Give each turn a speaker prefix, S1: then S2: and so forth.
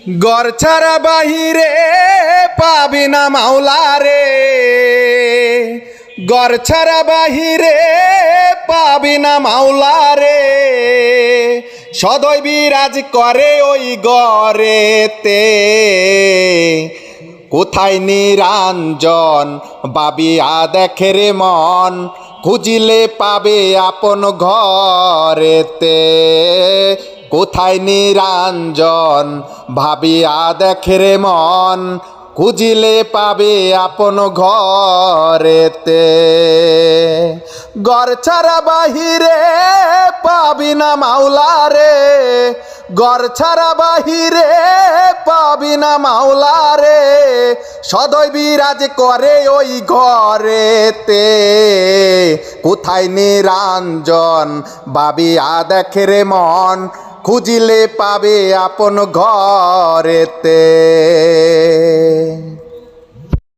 S1: ঘর ছাড়া বাহিরে পাবি না মাওলা রে, ঘর ছাড়া বাহিরে পাবি না মাওলা রে। সদয় বিরাজ করে ওই ঘরেতে, কোথায় নিরঞ্জন ভাবিয়া দেখে রে মন, খুঁজিলে পাবে আপন ঘরেতে। কোথায় নিরঞ্জন ভাবিয়া দেখে রে মন, খুঁজিলে পাবে আপন ঘরেতে। ঘর ছাড়া বাহিরে পাবি না মাওলা রে, ঘর ছাড়া বাহিরে পাবি না মাওলা রে। সদয় বিরাজ করে ওই ঘরেতে, কোথায় নিরঞ্জন ভাবিয়া দেখে রে মন, খুঁজিলে পাবে আপন ঘরেতে।